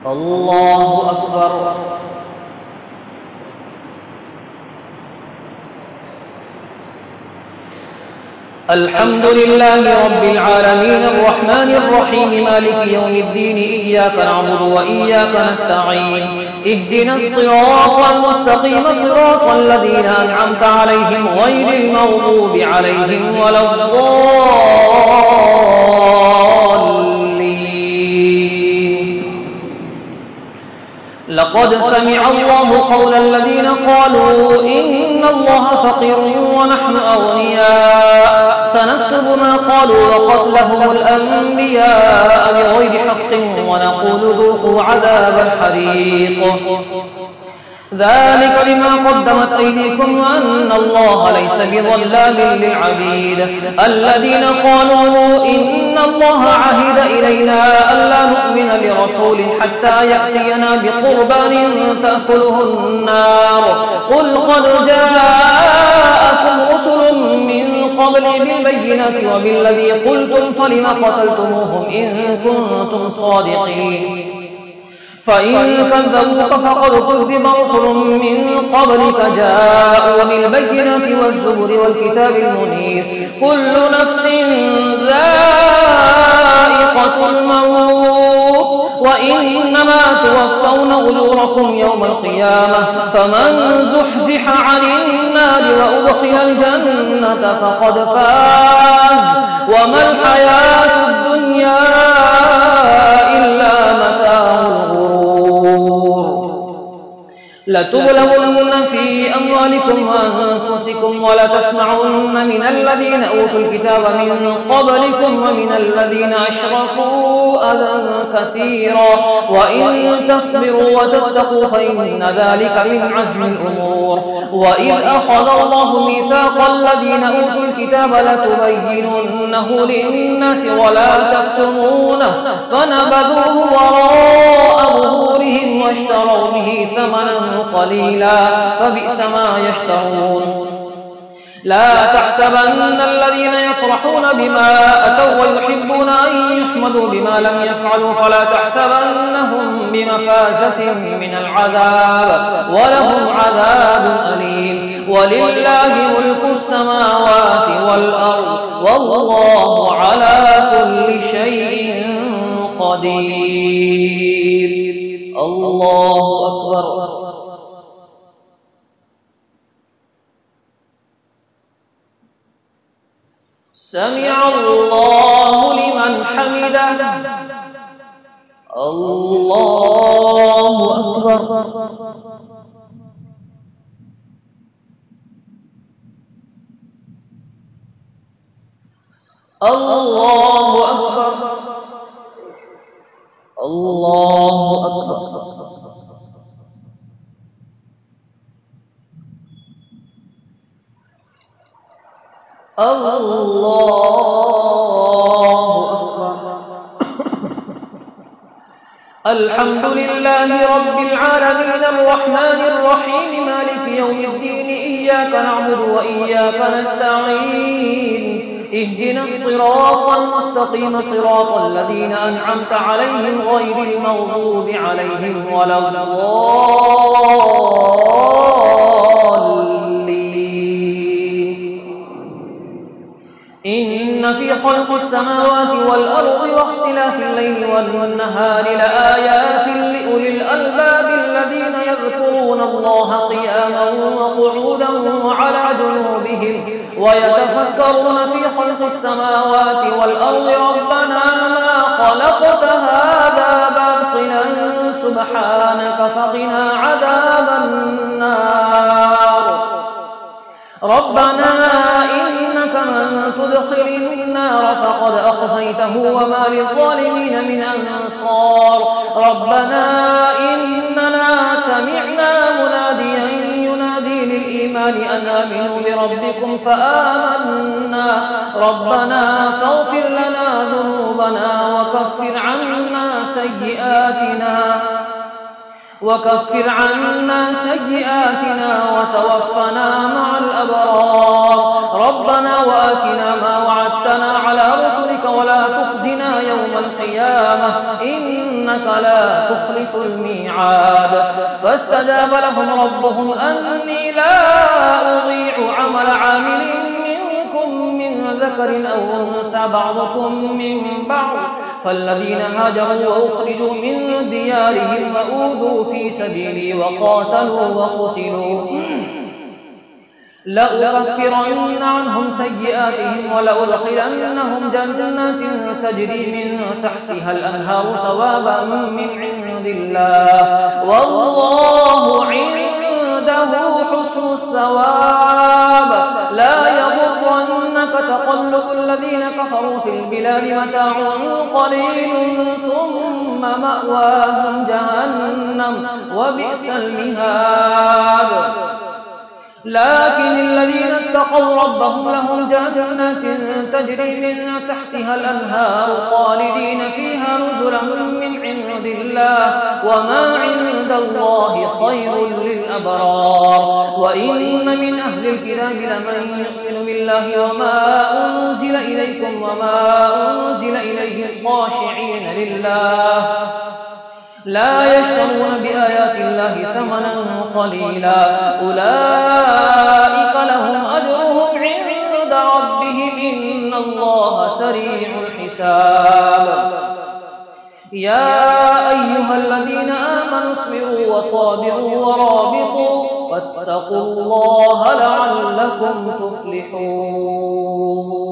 الله أكبر. الحمد لله رب العالمين الرحمن الرحيم مالك يوم الدين إياك نعبد وإياك نستعين اهدنا الصراط المستقيم صراط الذين أنعمت عليهم غير المغضوب عليهم ولا الضالين. لقد سمع الله قول الذين قالوا إن الله فقير ونحن أغنياء سنكتب ما قالوا وقتلهم الأنبياء بغير حق ونقول ذوقوا عذاب الحريق ذلك بما قدمت أيديكم وأن الله ليس بظلام للعبيد. الذين قالوا إن الله عهد إلينا ألا نؤمن لرسول حتى يأتينا بقربان تأكله النار قل قد جاءكم رسل من قبل بالبينات وبالذي قلتم فلم قتلتموهم إن كنتم صادقين. فإن كذبوك فقد كذب رسل من قبلك جاءوا بالبينات والزبر والكتاب المنير كل نفس ذائقة الموت وإنما توفون أجوركم يوم القيامة فمن زحزح عن النار وأدخل الجنة فقد فاز وما الحياة الدنيا إلا متاع الغرور. لتبلغن في أموالكم وأنفسكم ولتسمعن من الذين أوتوا الكتاب من قبلكم ومن الذين أشركوا أذى كثيرا وإن تصبروا وتتقوا فإن ذلك من عزم الأمور. وإذ أخذ الله ميثاق الذين أوتوا الكتاب لتبيننه للناس ولا تكتمونه فنبذوه وراء ظهورهم واشتروا به ثمنا قليلا فبئس ما يشترون. لا تحسبن الذين يفرحون بما أتوا ويحبون أن يحمدوا بما لم يفعلوا فلا تحسبنهم بمفازة من العذاب ولهم عذاب أليم. ولله ملك السماوات والأرض والله على كل شيء قدير. الله أكبر. سمع الله لمن حمده. الله أكبر. الله أكبر. الله أكبر. الله أكبر. الحمد لله رب العالمين الرحمن الرحيم مالك يوم الدين إياك نعبد وإياك نستعين اهدنا الصراط المستقيم صراط الذين أنعمت عليهم غير المغضوب عليهم ولا الضالين. إن في خلق السماوات والأرض واختلاف الليل والنهار لآيات لأولي الألباب الذين يذكرون الله قياما وقعودا وعلى جنوبهم ويتفكرون في خلق السماوات والأرض ربنا ما خلقت هذا باطلا سبحانك فقنا عذاب النار. ربنا إنك من تدخل النار فقد أخزيته وما للظالمين من أنصار. ربنا إننا سمعنا مناديا ينادي للإيمان أن آمنوا بربكم فآمنا. ربنا فاغفر لنا ذنوبنا وكفر عنا سيئاتنا وتوفنا مع الأبرار. ربنا وآتنا ما وعدتنا على رسلك ولا تخزنا يوم القيامة إنك إنك لا تخلف الميعاد فاستجاب لهم ربهم أني لا أضيع عمل عامل منكم من ذكر أو أنثى بعضكم من بعض فالذين هاجروا وأخرجوا من ديارهم وأوذوا في سبيلي وقاتلوا وقتلوا لأكفرن عنهم سيئاتهم ولأدخلنهم جنات تجري من تحتها الأنهار ثوابا من عند الله والله عنده حسن الثواب لا يغرنك تقلب الذين كفروا في البلاد متاع قليل ثم مأواهم جهنم وبئس المهاد لكن الذين اتقوا ربهم لهم جنات تجري من تحتها الأنهار خالدين فيها نزلا من عند الله وما عند الله خير للأبرار وإن من أهل الكتاب لمن يؤمن بالله وما أنزل إليكم وما أنزل إليهم خاشعين لله لا يشترون بآيات الله ثمنا قليلا أولئك لهم أجرهم عند ربهم إن الله سريع الحساب يا أيها الذين آمنوا اصبروا وصابروا ورابطوا واتقوا الله لعلكم تفلحون